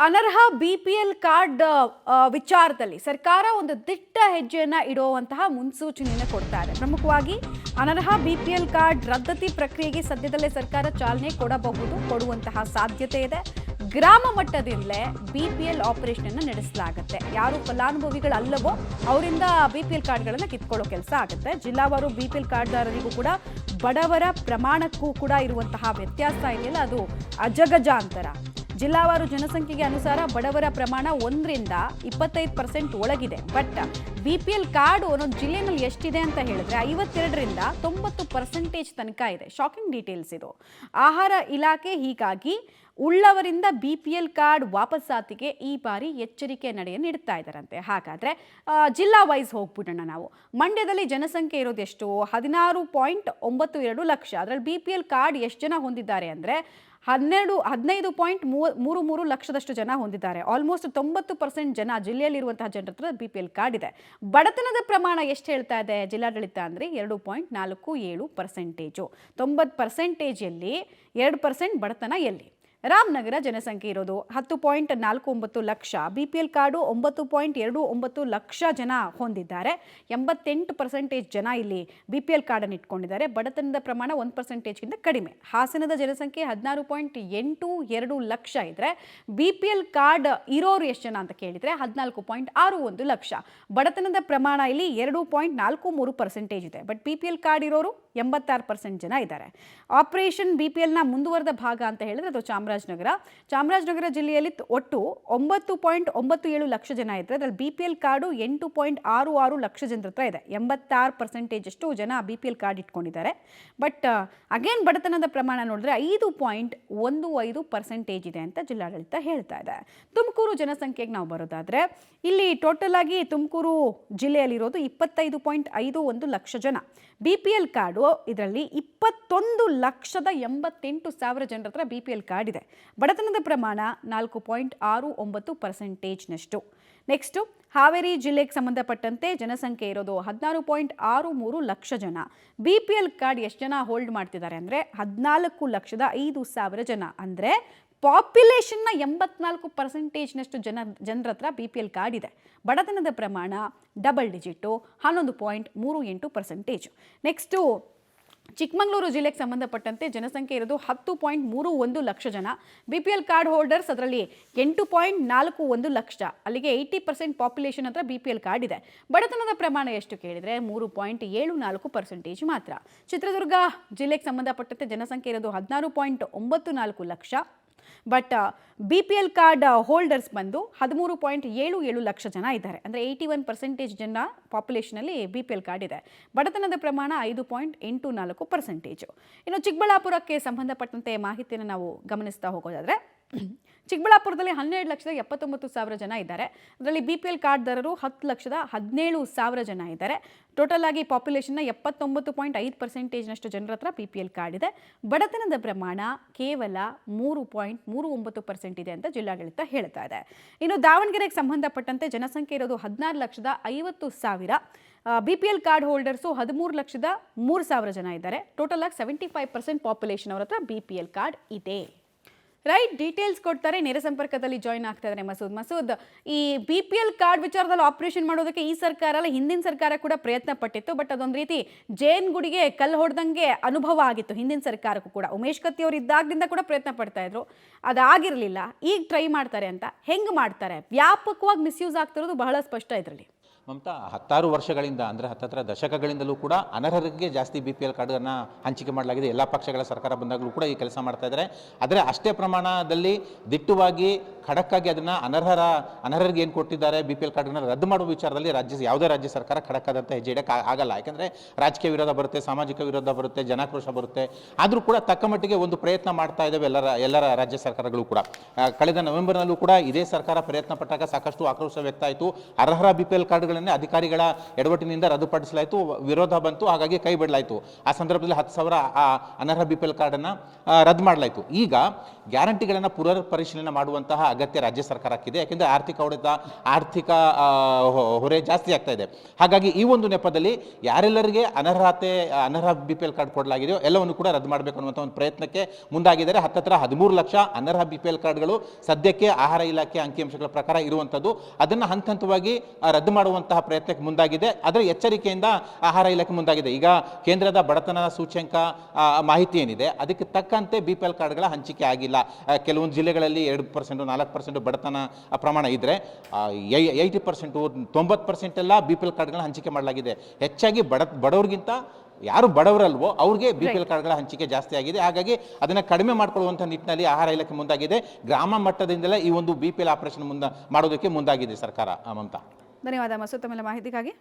ಅನರ್ಹ BPL card ವಿಚಾರದಲ್ಲಿ ಸರ್ಕಾರ ಒಂದು ದಿಟ್ಟ ಹೆಜ್ಜೆಯನ್ನ ಇಡುವಂತಹ ಮುನ್ಸೂಚನೆಯನ್ನು ಕೊಡ್ತಾ ಇದೆ. ಪ್ರಮುಖವಾಗಿ ಅನರ್ಹ ಬಿಪಿಎಲ್ ಕಾರ್ಡ್ ರದ್ದತಿ ಪ್ರಕ್ರಿಯೆಗೆ ಸದ್ಯದಲ್ಲೇ ಸರ್ಕಾರ ಚಾಲನೆ ಕೊಡುವಂತಹ ಸಾಧ್ಯತೆ ಇದೆ. ಗ್ರಾಮ ಮಟ್ಟದಿಂದಲೇ ಬಿಪಿಎಲ್ ಆಪರೇಷನ್ ಅನ್ನು ನಡೆಸಲಾಗುತ್ತೆ. ಯಾರು ಫಲಾನುಭವಿಗಳಲ್ಲವೋ ಅವರಿಂದ ಬಿಪಿಎಲ್ ಕಾರ್ಡ್ಗಳನ್ನು ಕಿತ್ಕೊಳ್ಳೋ ಕೆಲಸ ಆಗುತ್ತೆ. ಜಿಲ್ಲಾವಾರು ಬಿಪಿಎಲ್ ಕಾರ್ಡ್ದಾರರಿಗೂ ಕೂಡ ಬಡವರ ಪ್ರಮಾಣಕ್ಕೂ ಕೂಡ ಇರುವಂತಹ ವ್ಯತ್ಯಾಸ ಇದೆಯಲ್ಲ, ಅದು ಅಜಗಜಾಂತರ. ಜಿಲ್ಲಾವಾರು ಜನಸಂಖ್ಯೆಗೆ ಅನುಸಾರ ಬಡವರ ಪ್ರಮಾಣ 1ರಿಂದ 25% ಒಳಗಿದೆ. ಬಟ್ ಬಿಪಿಎಲ್ ಕಾರ್ಡ್ ಒಂದೊಂದು ಜಿಲ್ಲೆಯಲ್ಲಿ ಎಷ್ಟಿದೆ ಅಂತ ಹೇಳಿದ್ರೆ 52ರಿಂದ 90% ತನಕ ಇದೆ. ಶಾಕಿಂಗ್ ಡೀಟೇಲ್ಸ್ ಇದು. ಆಹಾರ ಇಲಾಖೆ ಹೀಗಾಗಿ ಉಳ್ಳವರಿಂದ ಬಿಪಿಎಲ್ ಕಾರ್ಡ್ ವಾಪಸ್ಸಾತಿಗೆ ಈ ಬಾರಿ ಎಚ್ಚರಿಕೆ ನಡೆಯನ್ನು ನೀಡ್ತಾ ಇದ್ದಾರಂತೆ. ಹಾಗಾದ್ರೆ ಜಿಲ್ಲಾ ವೈಸ್ ಹೋಗ್ಬಿಡೋಣ ನಾವು. ಮಂಡ್ಯದಲ್ಲಿ ಜನಸಂಖ್ಯೆ ಇರೋದು ಎಷ್ಟು? 16.92 ಲಕ್ಷ. ಅದರಲ್ಲಿ ಬಿಪಿಎಲ್ ಕಾರ್ಡ್ ಎಷ್ಟು ಜನ ಹೊಂದಿದ್ದಾರೆ ಅಂದರೆ 15.33 ಲಕ್ಷದಷ್ಟು ಜನ ಹೊಂದಿದ್ದಾರೆ. ಆಲ್ಮೋಸ್ಟ್ 90% ಜನ ಜಿಲ್ಲೆಯಲ್ಲಿರುವಂತಹ ಜನರ ಹತ್ರ ಬಿಪಿಎಲ್ ಕಾರ್ಡ್ ಇದೆ. ಬಡತನದ ಪ್ರಮಾಣ ಎಷ್ಟು ಹೇಳ್ತಾ ಇದೆ ಜಿಲ್ಲಾಡಳಿತ ಅಂದರೆ 2.47%. 90%ಯಲ್ಲಿ 2% ಬಡತನ ಎಲ್ಲಿ? ರಾಮನಗರ ಜನಸಂಖ್ಯೆ ಇರೋದು 10.49 ಲಕ್ಷ. ಬಿಪಿಎಲ್ ಕಾರ್ಡು 9.29 ಲಕ್ಷ ಜನ ಹೊಂದಿದ್ದಾರೆ. 88% ಜನ ಇಲ್ಲಿ ಬಿಪಿಎಲ್ ಕಾರ್ಡನ್ನು ಇಟ್ಕೊಂಡಿದ್ದಾರೆ. ಬಡತನದ ಪ್ರಮಾಣ 1%ಗಿಂತ ಕಡಿಮೆ. ಹಾಸನದ ಜನಸಂಖ್ಯೆ 16.82 ಲಕ್ಷ ಇದ್ರೆ ಬಿಪಿಎಲ್ ಕಾರ್ಡ್ ಇರೋರು ಎಷ್ಟು ಜನ ಅಂತ ಕೇಳಿದ್ರೆ 14.61 ಲಕ್ಷ. ಬಡತನದ ಪ್ರಮಾಣ ಇಲ್ಲಿ 2.43% ಇದೆ. ಬಟ್ ಬಿಪಿಎಲ್ ಕಾರ್ಡ್ ಇರೋರು 86% ಜನ ಇದ್ದಾರೆ. ಆಪರೇಷನ್ ಬಿಪಿಎಲ್ನ ಮುಂದುವರೆದ ಭಾಗ ಅಂತ ಹೇಳಿದ್ರೆ ಅದು ಚಾಮರಾಜನಗರ ಜಿಲ್ಲೆಯಲ್ಲಿ ಒಟ್ಟು 9.97 ಲಕ್ಷ ಜನ ಇದ್ದಾರೆ. ಅದರಲ್ಲಿ ಬಿಪಿಎಲ್ ಕಾರ್ಡು 8.66 ಲಕ್ಷ ಜನರ ಹತ್ರ ಇದೆ. 86% ಅಷ್ಟು ಜನ ಬಿಪಿಎಲ್ ಕಾರ್ಡ್ ಇಟ್ಕೊಂಡಿದ್ದಾರೆ. ಬಟ್ ಅಗೇನ್ ಬಡತನದ ಪ್ರಮಾಣ ನೋಡಿದ್ರೆ 5.15% ಇದೆ ಅಂತ ಜಿಲ್ಲಾಡಳಿತ ಹೇಳ್ತಾ ಇದೆ. ತುಮಕೂರು ಜನಸಂಖ್ಯೆಗೆ ನಾವು ಬರೋದಾದ್ರೆ ಇಲ್ಲಿ ಟೋಟಲ್ ಆಗಿ ತುಮಕೂರು ಜಿಲ್ಲೆಯಲ್ಲಿರೋದು 25.51 ಲಕ್ಷ ಜನ. ಬಿಪಿಎಲ್ ಕಾರ್ಡು ಇದರಲ್ಲಿ 21,88,000 ಜನರ ಹತ್ರ ಬಿಪಿಎಲ್ ಕಾರ್ಡ್ ಇದೆ. ಬಡತನದ ಪ್ರಮಾಣ 4.69%ನಷ್ಟು. ನೆಕ್ಸ್ಟು ಹಾವೇರಿ ಜಿಲ್ಲೆಗೆ ಸಂಬಂಧಪಟ್ಟಂತೆ ಜನಸಂಖ್ಯೆ ಇರೋದು 16.63 ಲಕ್ಷ ಜನ. ಬಿಪಿಎಲ್ ಕಾರ್ಡ್ ಎಷ್ಟು ಜನ ಹೋಲ್ಡ್ ಮಾಡ್ತಿದ್ದಾರೆ ಅಂದರೆ 14,05,000 ಜನ. ಅಂದರೆ ಪಾಪ್ಯುಲೇಷನ್ನ 84%ನಷ್ಟು ಜನರ ಹತ್ರ ಬಿಪಿಎಲ್ ಕಾರ್ಡ್ ಇದೆ. ಬಡತನದ ಪ್ರಮಾಣ ಡಬಲ್ ಡಿಜಿಟು 11.38%. ನೆಕ್ಸ್ಟು ಚಿಕ್ಕಮಗಳೂರು ಜಿಲ್ಲೆಗೆ ಸಂಬಂಧಪಟ್ಟಂತೆ ಜನಸಂಖ್ಯೆ ಇರೋದು 10.31 ಲಕ್ಷ ಜನ. ಬಿಪಿಎಲ್ ಕಾರ್ಡ್ ಹೋಲ್ಡರ್ಸ್ ಅದರಲ್ಲಿ 8.41 ಲಕ್ಷ. ಅಲ್ಲಿಗೆ 80% ಪಾಪ್ಯುಲೇಷನ್ ಹತ್ರ ಬಿಪಿಎಲ್ ಕಾರ್ಡ್ ಇದೆ. ಬಡತನದ ಪ್ರಮಾಣ ಎಷ್ಟು ಕೇಳಿದರೆ 3.74% ಮಾತ್ರ. ಚಿತ್ರದುರ್ಗ ಜಿಲ್ಲೆಗೆ ಸಂಬಂಧಪಟ್ಟಂತೆ ಜನಸಂಖ್ಯೆ ಇರೋದು 16.94 lakh. But BPL card holders ಬಂದು 13.77 ಲಕ್ಷ ಜನ ಇದ್ದಾರೆ. ಅಂದರೆ 81% ಜನ ಪಾಪ್ಯುಲೇಷನಲ್ಲಿ ಬಿಪಿಎಲ್ ಕಾರ್ಡ್ ಇದೆ. ಬಡತನದ ಪ್ರಮಾಣ 5.84%. ಇನ್ನು ಚಿಕ್ಕಬಳ್ಳಾಪುರಕ್ಕೆ ಸಂಬಂಧಪಟ್ಟಂತೆ ಮಾಹಿತಿಯನ್ನು ನಾವು ಗಮನಿಸ್ತಾ ಹೋಗೋದಾದರೆ ಚಿಕ್ಕಬಳ್ಳಾಪುರದಲ್ಲಿ 12,79,000 ಜನ ಇದ್ದಾರೆ. ಅದರಲ್ಲಿ ಬಿಪಿಎಲ್ ಕಾರ್ಡ್ದಾರರು 10,17,000 ಜನ ಇದ್ದಾರೆ. ಟೋಟಲ್ ಆಗಿ ಪಾಪ್ಯುಲೇಷನ್ನ 79.5%ನಷ್ಟು ಜನರ ಹತ್ರ ಬಿಪಿಎಲ್ ಕಾರ್ಡ್ ಇದೆ. ಬಡತನದ ಪ್ರಮಾಣ ಕೇವಲ 3.39% ಇದೆ ಅಂತ ಜಿಲ್ಲಾಡಳಿತ ಹೇಳ್ತಾ ಇದೆ. ಇನ್ನು ದಾವಣಗೆರೆಗೆ ಸಂಬಂಧಪಟ್ಟಂತೆ ಜನಸಂಖ್ಯೆ ಇರೋದು 16,50,000. ಬಿಪಿಎಲ್ ಕಾರ್ಡ್ ಹೋಲ್ಡರ್ಸು 13,03,000 ಜನ ಇದ್ದಾರೆ. ಟೋಟಲ್ ಆಗಿ 75% ಪಾಪ್ಯುಲೇಷನ್ ಅವರ ಹತ್ರ ಬಿಪಿಎಲ್ ಕಾರ್ಡ್ ಇದೆ. ರೈಟ್, ಡೀಟೇಲ್ಸ್ ಕೊಡ್ತಾರೆ. ನೇರ ಸಂಪರ್ಕದಲ್ಲಿ ಜಾಯ್ನ್ ಆಗ್ತಾ ಇದ್ದಾರೆ ಮಸೂದ್. ಈ ಬಿಪಿಎಲ್ ಕಾರ್ಡ್ ವಿಚಾರದಲ್ಲಿ ಆಪರೇಷನ್ ಮಾಡೋದಕ್ಕೆ ಈ ಸರ್ಕಾರ ಅಲ್ಲ, ಹಿಂದಿನ ಸರ್ಕಾರ ಕೂಡ ಪ್ರಯತ್ನ ಪಟ್ಟಿತ್ತು. ಬಟ್ ಅದೊಂದು ರೀತಿ ಜೇನ್ ಗುಡಿಗೆ ಕಲ್ಲು ಹೊಡೆದಂಗೆ ಅನುಭವ ಆಗಿತ್ತು ಹಿಂದಿನ ಸರ್ಕಾರಕ್ಕೂ ಕೂಡ. ಉಮೇಶ್ ಕತ್ತಿ ಅವರು ಇದ್ದಾಗಲಿಂದ ಕೂಡ ಪ್ರಯತ್ನ ಪಡ್ತಾ ಇದ್ರು, ಅದಾಗಿರಲಿಲ್ಲ. ಈಗ ಟ್ರೈ ಮಾಡ್ತಾರೆ ಅಂತ ಹೆಂಗೆ ಮಾಡ್ತಾರೆ? ವ್ಯಾಪಕವಾಗಿ ಮಿಸ್ಯೂಸ್ ಆಗ್ತಿರೋದು ಬಹಳ ಸ್ಪಷ್ಟ ಇದರಲ್ಲಿ. ಮಮತಾ, 10 ವರ್ಷಗಳಿಂದ ಅಂದರೆ 10 ದಶಕಗಳಿಂದಲೂ ಕೂಡ ಅನರ್ಹರಿಗೆ ಜಾಸ್ತಿ ಬಿಪಿಎಲ್ ಕಾರ್ಡನ್ನು ಹಂಚಿಕೆ ಮಾಡಲಾಗಿದೆ. ಎಲ್ಲ ಪಕ್ಷಗಳ ಸರ್ಕಾರ ಬಂದಾಗಲೂ ಕೂಡ ಈ ಕೆಲಸ ಮಾಡ್ತಾ ಇದ್ದಾರೆ. ಆದರೆ ಅಷ್ಟೇ ಪ್ರಮಾಣದಲ್ಲಿ ದಿಟ್ಟವಾಗಿ ಖಡಕ್ಕಾಗಿ ಅದನ್ನು ಅನರ್ಹರಿಗೆ ಏನು ಕೊಟ್ಟಿದ್ದಾರೆ ಬಿಪಿಎಲ್ ಕಾರ್ಡನ್ನು ರದ್ದು ಮಾಡುವ ವಿಚಾರದಲ್ಲಿ ಯಾವುದೇ ರಾಜ್ಯ ಸರ್ಕಾರ ಖಡಕ್ಕಾದಂಥ ಹೆಜ್ಜೆ ಇಡಕ್ಕೆ ಆಗಲ್ಲ. ಯಾಕೆಂದರೆ ರಾಜಕೀಯ ವಿರೋಧ ಬರುತ್ತೆ, ಸಾಮಾಜಿಕ ವಿರೋಧ ಬರುತ್ತೆ, ಜನಾಕ್ರೋಶ ಬರುತ್ತೆ. ಆದರೂ ಕೂಡ ತಕ್ಕ ಮಟ್ಟಿಗೆ ಒಂದು ಪ್ರಯತ್ನ ಮಾಡ್ತಾ ಇದ್ದಾವೆ ಎಲ್ಲರ ರಾಜ್ಯ ಸರ್ಕಾರಗಳು ಕೂಡ. ಕಳೆದ ನವೆಂಬರ್ನಲ್ಲೂ ಕೂಡ ಇದೇ ಸರ್ಕಾರ ಪ್ರಯತ್ನ ಪಟ್ಟಾಗ ಸಾಕಷ್ಟು ಆಕ್ರೋಶ ವ್ಯಕ್ತ ಆಯಿತು. ಅರ್ಹರ ಬಿಪಿಎಲ್ ಕಾರ್ಡ್ಗಳನ್ನೇ ಅಧಿಕಾರಿಗಳ ಎಡವಟ್ಟಿನಿಂದ ರದ್ದುಪಡಿಸಲಾಯಿತು, ವಿರೋಧ ಬಂತು, ಹಾಗಾಗಿ ಕೈ ಬಿಡಲಾಯಿತು. ಆ ಸಂದರ್ಭದಲ್ಲಿ 10,000 ಅನರ್ಹ ಬಿಪಿಎಲ್ ಕಾರ್ಡನ್ನು ರದ್ದು ಮಾಡಲಾಯಿತು. ಈಗ ಗ್ಯಾರಂಟಿಗಳನ್ನು ಪುನರ್ ಪರಿಶೀಲನೆ ಮಾಡುವಂತಹ ಅಗತ್ಯ ರಾಜ್ಯ ಸರ್ಕಾರಕ್ಕಿದೆ. ಯಾಕೆಂದರೆ ಆರ್ಥಿಕ ಹೊರೆ ಜಾಸ್ತಿ ಆಗ್ತಾ ಇದೆ. ಹಾಗಾಗಿ ಈ ಒಂದು ನೆಪದಲ್ಲಿ ಯಾರೆಲ್ಲರಿಗೆ ಅನರ್ಹ BPL ಕಾರ್ಡ್ ಕೊಡಲಾಗಿದೆಯೋ ಎಲ್ಲವನ್ನು ಕೂಡ ರದ್ದು ಮಾಡಬೇಕು ಅನ್ನುವಂಥ ಒಂದು ಪ್ರಯತ್ನಕ್ಕೆ ಮುಂದಾಗಿದ್ದಾರೆ. ಹತ್ತಿರ 13 ಲಕ್ಷ ಅನರ್ಹ BPL ಕಾರ್ಡ್ಗಳು ಸದ್ಯಕ್ಕೆ ಆಹಾರ ಇಲಾಖೆ ಅಂಕಿಅಂಶಗಳ ಪ್ರಕಾರ ಇರುವಂಥದ್ದು. ಅದನ್ನು ಹಂತವಾಗಿ ರದ್ದು ಮಾಡುವಂತಹ ಪ್ರಯತ್ನಕ್ಕೆ ಮುಂದಾಗಿದೆ. ಅದರ ಎಚ್ಚರಿಕೆಯಿಂದ ಆಹಾರ ಇಲಾಖೆ ಮುಂದಾಗಿದೆ. ಈಗ ಕೇಂದ್ರದ ಬಡತನ ಸೂಚ್ಯಂಕ ಮಾಹಿತಿ ಏನಿದೆ ಅದಕ್ಕೆ ತಕ್ಕಂತೆ BPL ಕಾರ್ಡ್ಗಳ ಹಂಚಿಕೆ ಆಗಿಲ್ಲ. ಕೆಲವೊಂದು ಜಿಲ್ಲೆಗಳಲ್ಲಿ 2%, 4% ಬಡತನ ಪ್ರಮಾಣ ಇದ್ದರೆ 80%, 90% ಎಲ್ಲ BPL ಕಾರ್ಡ್ಗಳ ಹಂಚಿಕೆ ಮಾಡಲಾಗಿದೆ. ಹೆಚ್ಚಾಗಿ ಬಡವರಿಗಿಂತ ಯಾರು ಬಡವರಲ್ವೋ ಅವ್ರಿಗೆ BPL ಕಾರ್ಡ್ಗಳ ಹಂಚಿಕೆ ಜಾಸ್ತಿ ಆಗಿದೆ. ಹಾಗಾಗಿ ಅದನ್ನು ಕಡಿಮೆ ಮಾಡಿಕೊಳ್ಳುವಂಥ ನಿಟ್ಟಿನಲ್ಲಿ ಆಹಾರ ಇಲಾಖೆ ಮುಂದಾಗಿದೆ. ಗ್ರಾಮ ಮಟ್ಟದಿಂದಲೇ ಈ ಒಂದು BPL ಆಪರೇಷನ್ ಮಾಡೋದಕ್ಕೆ ಮುಂದಾಗಿದೆ ಸರ್ಕಾರ. ಮಮತಾ, ಧನ್ಯವಾದ ಮಸೂದ್ ತಮ್ಮೆಲ್ಲ ಮಾಹಿತಿಗಾಗಿ.